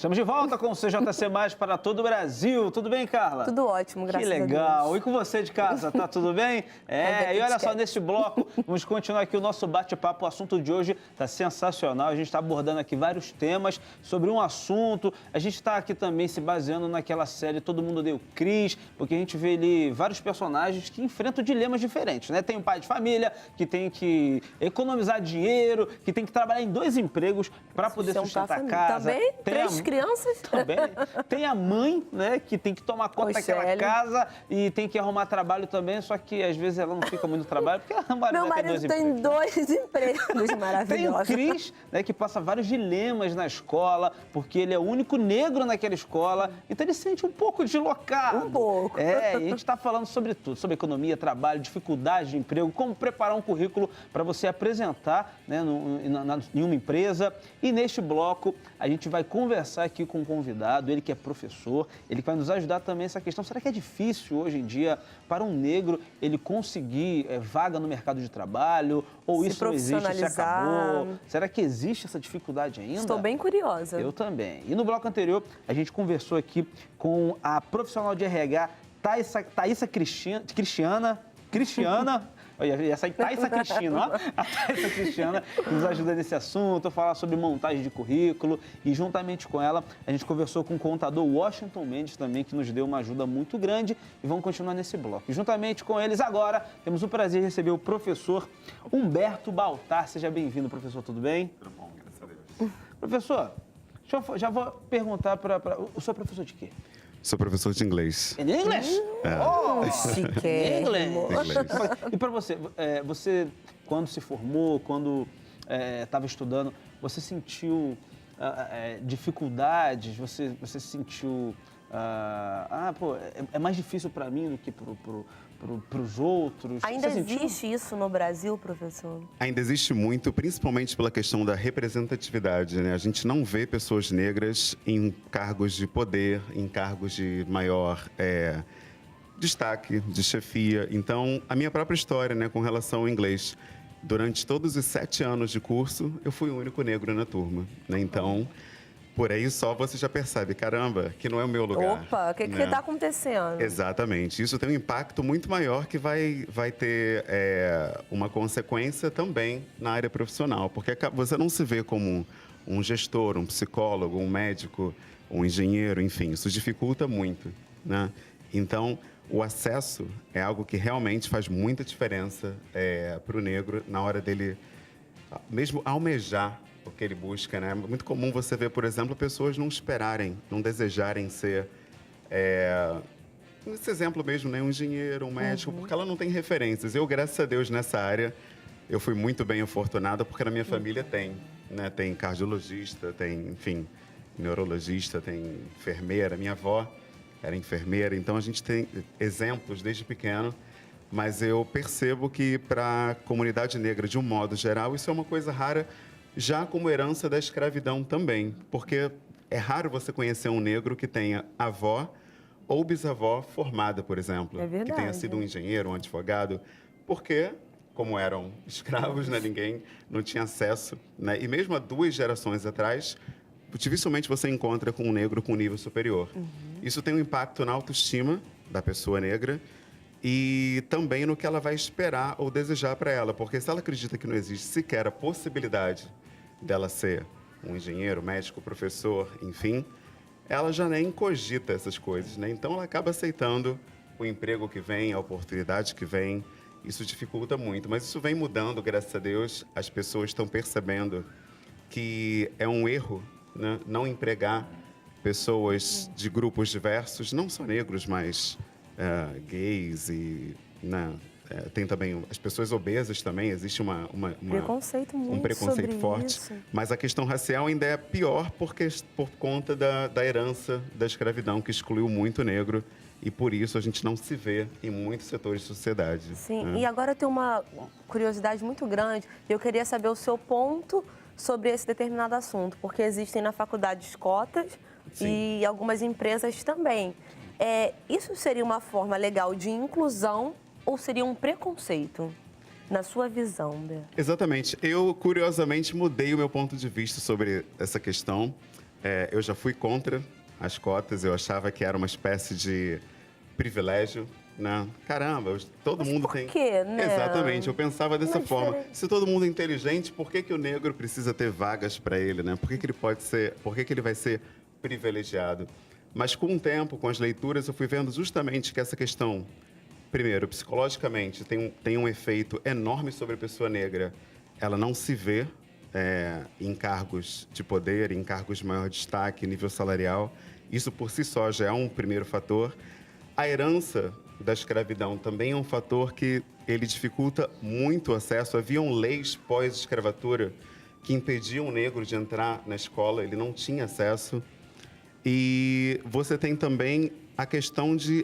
Estamos de volta com o CJC Mais para todo o Brasil. Tudo bem, Carla? Tudo ótimo, graças a Deus. Que legal. E com você de casa, tá tudo bem? E olha só, nesse bloco, vamos continuar aqui o nosso bate-papo. O assunto de hoje está sensacional. A gente está abordando aqui vários temas sobre um assunto. A gente está aqui também se baseando naquela série Todo Mundo Odeia o Chris, porque a gente vê ali vários personagens que enfrentam dilemas diferentes, né? Tem um pai de família que tem que economizar dinheiro, que tem que trabalhar em 2 empregos para poder sustentar a casa. Também, 3 crianças. Também. Tem a mãe, né, que tem que tomar conta daquela casa e tem que arrumar trabalho também, só que às vezes ela não fica muito no trabalho, porque a Meu marido tem 2 empregos maravilhosos. Tem o Chris, né, que passa vários dilemas na escola, porque ele é o único negro naquela escola, então ele se sente um pouco deslocado. Um pouco. E a gente está falando sobre tudo, sobre economia, trabalho, dificuldade de emprego, como preparar um currículo para você apresentar, né, em uma empresa. E neste bloco a gente vai conversar aqui com um convidado, ele que é professor, ele vai nos ajudar também nessa questão. Será que é difícil hoje em dia para um negro ele conseguir vaga no mercado de trabalho? Ou se isso não existe, se acabou? Será que existe essa dificuldade ainda? Estou bem curiosa. Eu também. E no bloco anterior, a gente conversou aqui com a profissional de RH, Thaísa Cristiana, ia sair Thaísa Cristina, ó. A Thaísa Cristiana que nos ajuda nesse assunto, falar sobre montagem de currículo. E juntamente com ela, a gente conversou com o contador Washington Mendes também, que nos deu uma ajuda muito grande. E vamos continuar nesse bloco. E juntamente com eles agora, temos o prazer de receber o professor Humberto Baltar. Seja bem-vindo, professor, tudo bem? Tudo bom, graças a Deus. Professor, já vou perguntar para... O senhor é professor de quê? Sou professor de inglês. É de inglês? Chique. Inglês. E para você, você quando se formou, quando estava estudando, você sentiu dificuldades? Você sentiu... é mais difícil para mim do que para os outros? Ainda existe isso no Brasil, professor? Ainda existe muito, principalmente pela questão da representatividade, né? A gente não vê pessoas negras em cargos de poder, em cargos de maior destaque, de chefia. Então, a minha própria história, né, com relação ao inglês, durante todos os 7 anos de curso, eu fui o único negro na turma, né? Então, por aí só você já percebe, caramba, que não é o meu lugar. Opa, o que está acontecendo? Exatamente. Isso tem um impacto muito maior que vai ter uma consequência também na área profissional, porque você não se vê como um gestor, um psicólogo, um médico, um engenheiro, enfim, isso dificulta muito, né? Então, o acesso é algo que realmente faz muita diferença para o negro na hora dele mesmo almejar o que ele busca, né? É muito comum você ver, por exemplo, pessoas não esperarem, não desejarem ser, nesse exemplo mesmo, né? Um engenheiro, um médico, porque ela não tem referências. Eu, graças a Deus, nessa área, eu fui muito bem afortunada, porque na minha família tem, né? Tem cardiologista, tem, enfim, neurologista, tem enfermeira. Minha avó era enfermeira, então a gente tem exemplos desde pequeno. Mas eu percebo que para a comunidade negra, de um modo geral, isso é uma coisa rara, já como herança da escravidão também, porque é raro você conhecer um negro que tenha avó ou bisavó formada, por exemplo, que tenha sido um engenheiro, um advogado, porque, como eram escravos, né, ninguém não tinha acesso, né? E mesmo há 2 gerações atrás, dificilmente você encontra com um negro com nível superior. Isso tem um impacto na autoestima da pessoa negra e também no que ela vai esperar ou desejar para ela, porque se ela acredita que não existe sequer a possibilidade dela ser um engenheiro, médico, professor, enfim, ela já nem cogita essas coisas, né? Então ela acaba aceitando o emprego que vem, a oportunidade que vem. Isso dificulta muito, mas isso vem mudando, graças a Deus. As pessoas estão percebendo que é um erro, né, não empregar pessoas de grupos diversos, não só negros, mas gays e, né, tem também as pessoas obesas também, existe um preconceito forte. Isso. Mas a questão racial ainda é pior por conta da herança da escravidão, que excluiu muito o negro, e por isso a gente não se vê em muitos setores de sociedade. Sim, né? E agora eu tenho uma curiosidade muito grande. Eu queria saber o seu ponto sobre esse determinado assunto, porque existem na faculdade cotas e algumas empresas também. Isso seria uma forma legal de inclusão ou seria um preconceito, na sua visão, Bé? Exatamente. Eu, curiosamente, mudei o meu ponto de vista sobre essa questão, eu já fui contra as cotas, eu achava que era uma espécie de privilégio, né? Caramba, todo Mas mundo por tem... quê, né? Exatamente, eu pensava dessa Não é forma. diferente. Se todo mundo é inteligente, por que o negro precisa ter vagas para ele, né? Por que ele vai ser privilegiado? Mas com o tempo, com as leituras, eu fui vendo justamente que essa questão, primeiro, psicologicamente, tem um efeito enorme sobre a pessoa negra. Ela não se vê em cargos de poder, em cargos de maior destaque, nível salarial. Isso por si só já é um primeiro fator. A herança da escravidão também é um fator que ele dificulta muito o acesso. Haviam leis pós-escravatura que impediam o negro de entrar na escola, ele não tinha acesso. E você tem também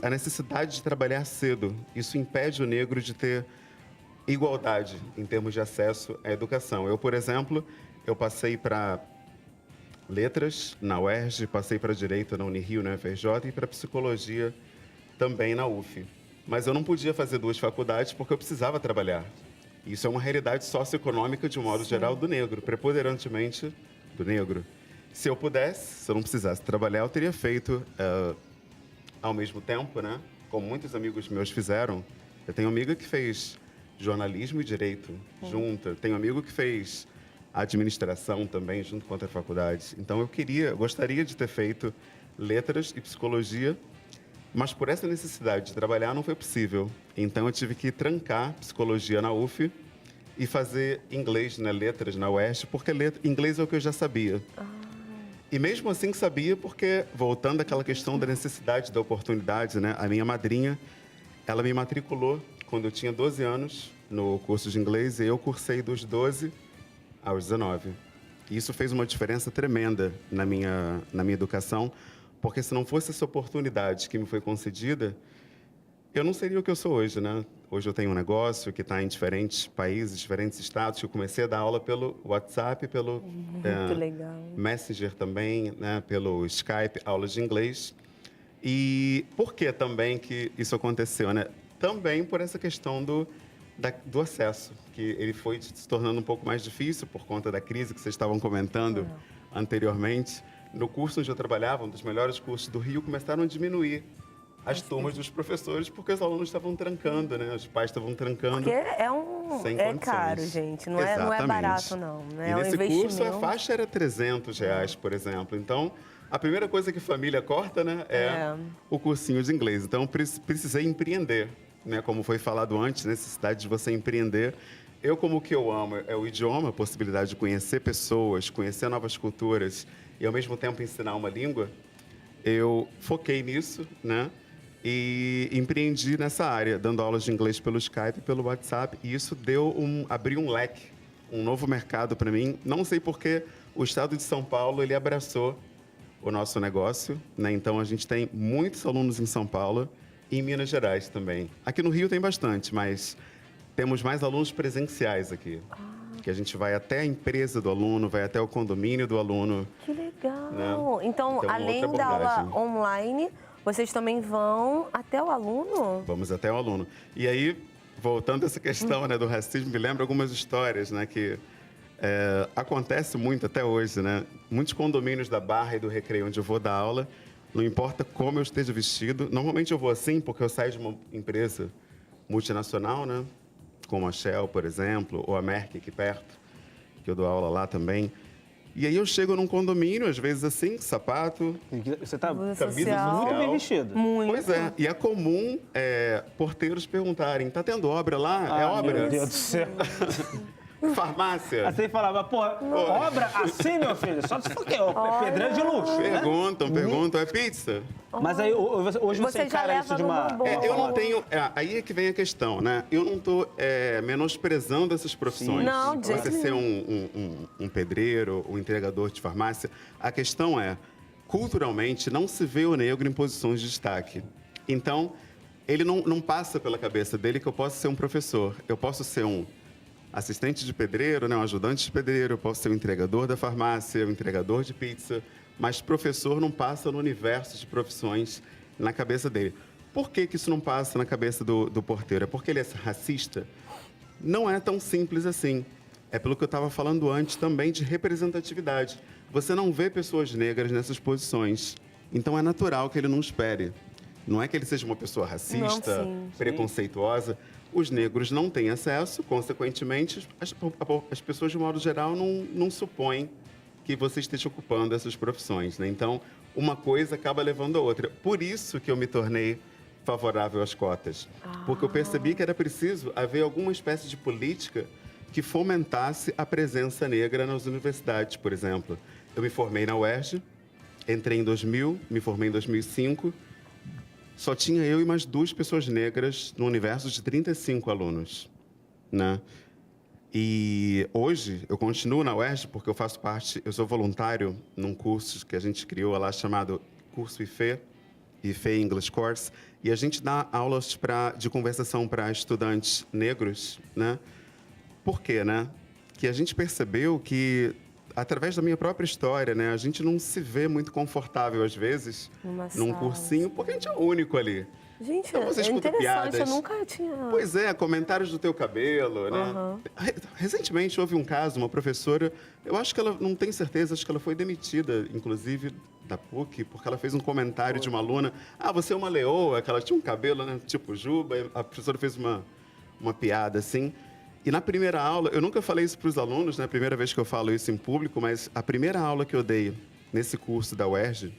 a necessidade de trabalhar cedo. Isso impede o negro de ter igualdade em termos de acesso à educação. Eu, por exemplo, eu passei para letras na UERJ, passei para direito na Unirio, na UFRJ, e para psicologia também na UF. Mas eu não podia fazer 2 faculdades porque eu precisava trabalhar. Isso é uma realidade socioeconômica, de um modo geral, do negro, preponderantemente do negro. Se eu pudesse, se eu não precisasse trabalhar, eu teria feito ao mesmo tempo, né? Como muitos amigos meus fizeram. Eu tenho amiga que fez jornalismo e direito junto. Tenho amigo que fez administração também junto com outra faculdade. Então eu gostaria de ter feito letras e psicologia, mas por essa necessidade de trabalhar não foi possível. Então eu tive que trancar psicologia na UF e fazer inglês, né, letras na UERJ, porque inglês é o que eu já sabia. E mesmo assim sabia porque, voltando àquela questão da necessidade, da oportunidade, né, a minha madrinha, ela me matriculou quando eu tinha 12 anos no curso de inglês e eu cursei dos 12 aos 19. E isso fez uma diferença tremenda na minha educação, porque se não fosse essa oportunidade que me foi concedida, eu não seria o que eu sou hoje, né? Hoje eu tenho um negócio que está em diferentes países, diferentes estados, que eu comecei a dar aula pelo WhatsApp, pelo Muito legal. Messenger também, né? Pelo Skype, aulas de inglês. E por que também que isso aconteceu, né? Também por essa questão do acesso, que ele foi se tornando um pouco mais difícil por conta da crise que vocês estavam comentando anteriormente. No curso onde eu trabalhava, um dos melhores cursos do Rio, começaram a diminuir as turmas dos professores porque os alunos estavam trancando, né? Os pais estavam trancando. Porque sem é condições. Caro, gente. Não é barato, não. Né? E nesse curso, a investimento. faixa era R$300, por exemplo. Então, a primeira coisa que família corta, né, é o cursinho de inglês. Então, precisei empreender, né? Como foi falado antes, necessidade de você empreender. Eu, como o que eu amo é o idioma, a possibilidade de conhecer pessoas, conhecer novas culturas e, ao mesmo tempo, ensinar uma língua. Eu foquei nisso, né? E empreendi nessa área, dando aulas de inglês pelo Skype, pelo WhatsApp. E isso abriu um leque, um novo mercado para mim. Não sei porque o estado de São Paulo, ele abraçou o nosso negócio, né? Então, a gente tem muitos alunos em São Paulo e em Minas Gerais também. Aqui no Rio tem bastante, mas temos mais alunos presenciais aqui. Que a gente vai até a empresa do aluno, vai até o condomínio do aluno. Que legal! Né? Então, além da aula online, vocês também vão até o aluno? Vamos até o aluno. E aí, voltando a essa questão, né, do racismo, me lembra algumas histórias, né, que acontece muito até hoje, né? Muitos condomínios da Barra e do Recreio, onde eu vou dar aula, não importa como eu esteja vestido. Normalmente eu vou assim porque eu saio de uma empresa multinacional, né? Como a Shell, por exemplo, ou a Merck aqui perto, que eu dou aula lá também. E aí eu chego num condomínio, às vezes assim, sapato, Você tá camisa muito bem social. vestido. Muito. Pois é, e é comum porteiros perguntarem, tá tendo obra lá? É obra? Meu Deus do céu. Farmácia? Aí você falava, pô, obra assim, meu filho? Só se for que pedreira de luxo. né? Perguntam, é pizza? Mas aí hoje você já encara leva isso de uma... numa boa. Eu não tenho... aí é que vem a questão, né? Eu não estou menosprezando essas profissões. Não, de jeito Você ser um pedreiro, um entregador de farmácia. A questão é, culturalmente, não se vê o negro em posições de destaque. Então, ele não passa pela cabeça dele que eu posso ser um professor. Eu posso ser um assistente de pedreiro, né, um ajudante de pedreiro, eu posso ser um entregador da farmácia, um entregador de pizza, mas professor não passa no universo de profissões na cabeça dele. Por que isso não passa na cabeça do porteiro? É porque ele é racista? Não é tão simples assim. É pelo que eu estava falando antes também de representatividade. você não vê pessoas negras nessas posições. Então, é natural que ele não espere. Não é que ele seja uma pessoa racista, Não, sim. preconceituosa. Os negros não têm acesso, consequentemente, as pessoas, de modo geral, não supõem que você esteja ocupando essas profissões, né? Então, uma coisa acaba levando a outra. Por isso que eu me tornei favorável às cotas. Porque eu percebi que era preciso haver alguma espécie de política que fomentasse a presença negra nas universidades, por exemplo. Eu me formei na UERJ, entrei em 2000, me formei em 2005. Só tinha eu e mais 2 pessoas negras no universo de 35 alunos, né? E hoje eu continuo na UERJ porque eu faço parte, eu sou voluntário num curso que a gente criou lá chamado Curso IFE English Course, e a gente dá aulas de conversação para estudantes negros, né? Por quê, né? Que a gente percebeu que, através da minha própria história, né, a gente não se vê muito confortável, às vezes, num cursinho, porque a gente é o único ali. Gente, Então, você é escuta interessante, piadas. eu nunca tinha... Pois é, comentários do teu cabelo, né? Recentemente houve um caso, uma professora, eu acho que ela, não tenho certeza, acho que ela foi demitida, inclusive, da PUC, porque ela fez um comentário de uma aluna. Ah, você é uma leoa, que ela tinha um cabelo, né, tipo juba, e a professora fez uma piada, assim. E na primeira aula, eu nunca falei isso para os alunos, né? Primeira vez que eu falo isso em público, mas a primeira aula que eu dei nesse curso da UERJ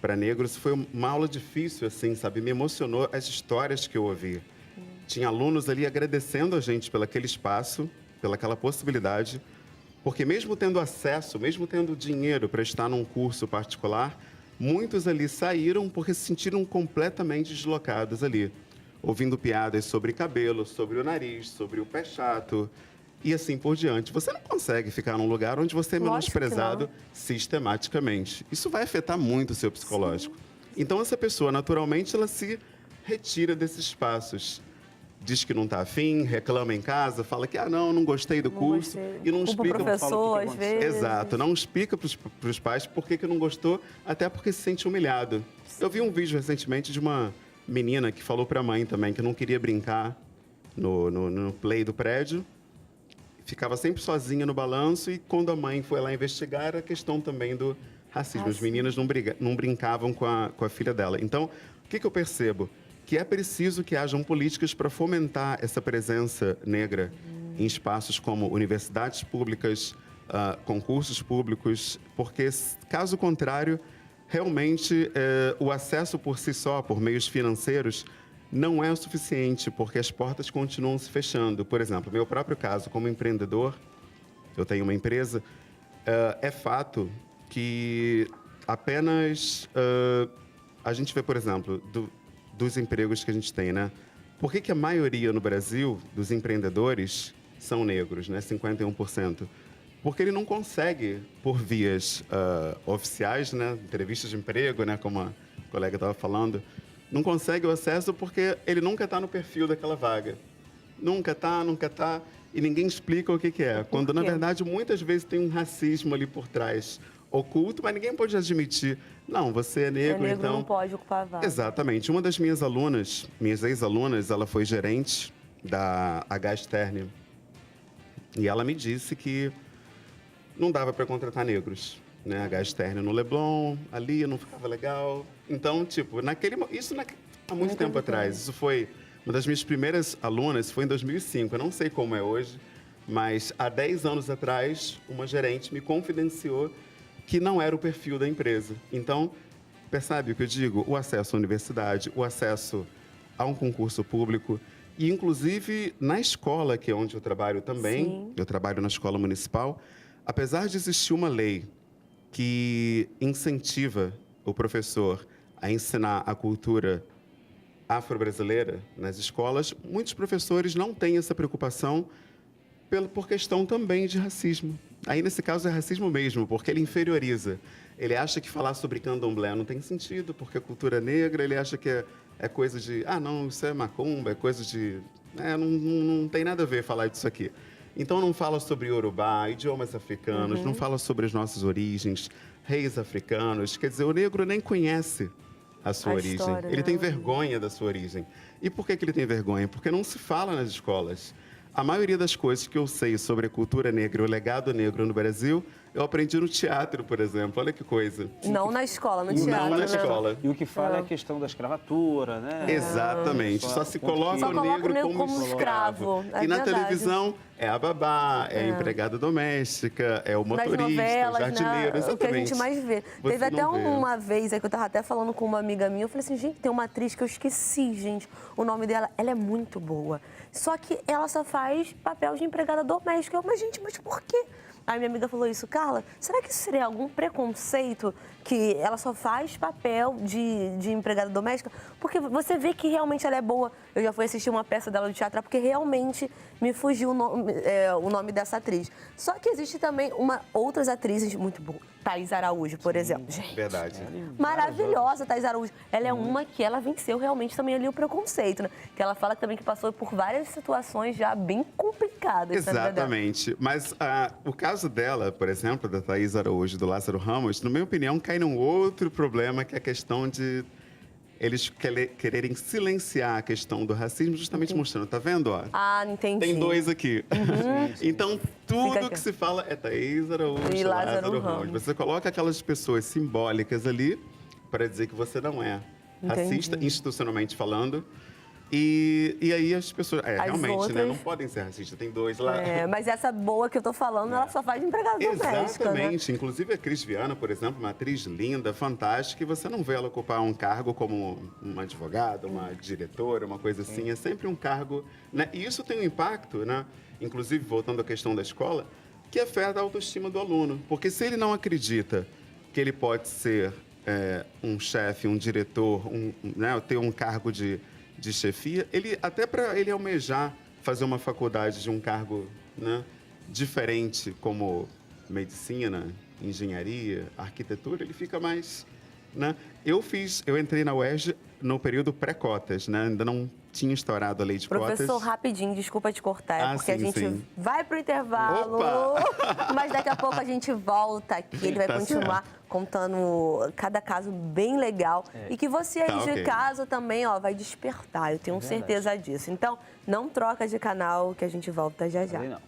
para negros foi uma aula difícil, assim, sabe? Me emocionou as histórias que eu ouvi. Tinha alunos ali agradecendo a gente pelo aquele espaço, pelaquela possibilidade, porque mesmo tendo acesso, mesmo tendo dinheiro para estar num curso particular, muitos ali saíram porque se sentiram completamente deslocados ali, ouvindo piadas sobre cabelo, sobre o nariz, sobre o pé chato e assim por diante. Você não consegue ficar num lugar onde você é menosprezado sistematicamente. Isso vai afetar muito o seu psicológico. Sim. Então, essa pessoa, naturalmente, ela se retira desses espaços. Diz que não está afim, reclama em casa, fala que, não gostei do curso. E não explica para o professor, às vezes. Exato, não explica para os pais por que não gostou, até porque se sente humilhado. Sim. Eu vi um vídeo recentemente de uma menina que falou para a mãe também que não queria brincar no play do prédio, ficava sempre sozinha no balanço, e quando a mãe foi lá investigar, era a questão também do racismo. As meninas não brincavam com a filha dela. Então, o que eu percebo? Que é preciso que hajam políticas para fomentar essa presença negra em espaços como universidades públicas, concursos públicos, porque, caso contrário, realmente o acesso por si só, por meios financeiros, não é o suficiente, porque as portas continuam se fechando. Por exemplo, meu próprio caso, como empreendedor, eu tenho uma empresa, é fato que apenas a gente vê, por exemplo, dos empregos que a gente tem, né? Por que a maioria no Brasil dos empreendedores são negros, né? 51%. Porque ele não consegue, por vias oficiais, né? Entrevistas de emprego, né? Como a colega estava falando, não consegue o acesso porque ele nunca está no perfil daquela vaga. Nunca está, e ninguém explica o que é. Quando, na verdade, muitas vezes tem um racismo ali por trás, oculto, mas ninguém pode admitir. Não, você é negro, então... não pode ocupar a vaga. Exatamente. Uma das minhas alunas, minhas ex-alunas, ela foi gerente da H Stern. E ela me disse que não dava para contratar negros, né? H Stern no Leblon, ali não ficava legal. Então, tipo, há muito tempo atrás. Isso foi uma das minhas primeiras alunas, foi em 2005. Eu não sei como é hoje, mas há 10 anos atrás, uma gerente me confidenciou que não era o perfil da empresa. Então, percebe o que eu digo? O acesso à universidade, o acesso a um concurso público e, inclusive, na escola, que é onde eu trabalho também, Sim. Eu trabalho na escola municipal, apesar de existir uma lei que incentiva o professor a ensinar a cultura afro-brasileira nas escolas, muitos professores não têm essa preocupação por questão também de racismo. Aí, nesse caso, é racismo mesmo, porque ele inferioriza. Ele acha que falar sobre candomblé não tem sentido, porque a cultura negra, ele acha que é coisa de... não, isso é macumba, é coisa de... não tem nada a ver falar disso aqui. Então, não fala sobre Yorubá, idiomas africanos, não fala sobre as nossas origens, reis africanos. Quer dizer, o negro nem conhece a sua origem. História, ele tem vergonha da sua origem. E por que ele tem vergonha? Porque não se fala nas escolas. A maioria das coisas que eu sei sobre a cultura negra e o legado negro no Brasil, eu aprendi no teatro, por exemplo. Olha que coisa. Não na escola, no Não teatro. na né? escola. E o que fala é a questão da escravatura, né? Exatamente. Só se coloca Só o coloca negro o negro como como escravo. escravo. É E na verdade. televisão é a babá, é a empregada doméstica, é o Nas motorista, o novelas, jardineiro. né? Exatamente. O que a gente mais vê. Você Teve até não vê. uma vez aí que eu tava até falando com uma amiga minha, eu falei assim, gente, tem uma atriz que eu esqueci, gente, o nome dela, ela é muito boa. Só que ela só faz papel de empregada doméstica. Eu, mas, gente, mas por quê? Aí minha amiga falou isso, Carla, será que isso seria algum preconceito que ela só faz papel de empregada doméstica? Porque você vê que realmente ela é boa. Eu já fui assistir uma peça dela de teatro porque realmente me fugiu o nome dessa atriz. Só que existe também outras atrizes muito boas. Thaís Araújo, por exemplo. Gente, Verdade. maravilhosa, Thaís Araújo. Ela é uma que ela venceu realmente também ali o preconceito, né? Que ela fala também que passou por várias situações já bem complicadas. na vida dela. Exatamente. Mas o caso dela, por exemplo, da Thaís Araújo, do Lázaro Ramos, na minha opinião, cai num outro problema, que é a questão de eles quererem silenciar a questão do racismo, justamente mostrando, tá vendo? Ó? Ah, entendi. Tem dois aqui. Então, tudo Fica que se fala é Thaís Araújo E e Lázaro Lázaro Ramos. Ramos. Você coloca aquelas pessoas simbólicas ali para dizer que você não é racista, institucionalmente falando. E aí as pessoas... realmente, outras- né? Não podem ser racistas. Tem dois lá. Mas essa boa que eu tô falando, ela só faz de empregada doméstica, né? Exatamente. Inclusive a Cris Viana, por exemplo, uma atriz linda, fantástica, e você não vê ela ocupar um cargo como uma advogada, uma diretora, uma coisa assim. É sempre um cargo, né? E isso tem um impacto, né? Inclusive, voltando à questão da escola, que afeta a autoestima do aluno. Porque se ele não acredita que ele pode ser um chefe, um diretor, né? Ter um cargo de chefia, até para ele almejar fazer uma faculdade de um cargo, né, diferente, como medicina, engenharia, arquitetura, ele fica mais, né? Eu entrei na UERJ no período pré-cotas, né? Ainda não tinha estourado a lei de Professor, cotas. rapidinho, desculpa te cortar, porque a sim, gente sim. vai pro intervalo, mas daqui a pouco a gente volta aqui, ele vai Tá continuar contando cada caso bem legal e que você aí Tá, de ok. casa também, ó, vai despertar, eu tenho certeza disso. Então, não troca de canal que a gente volta já já. Também não.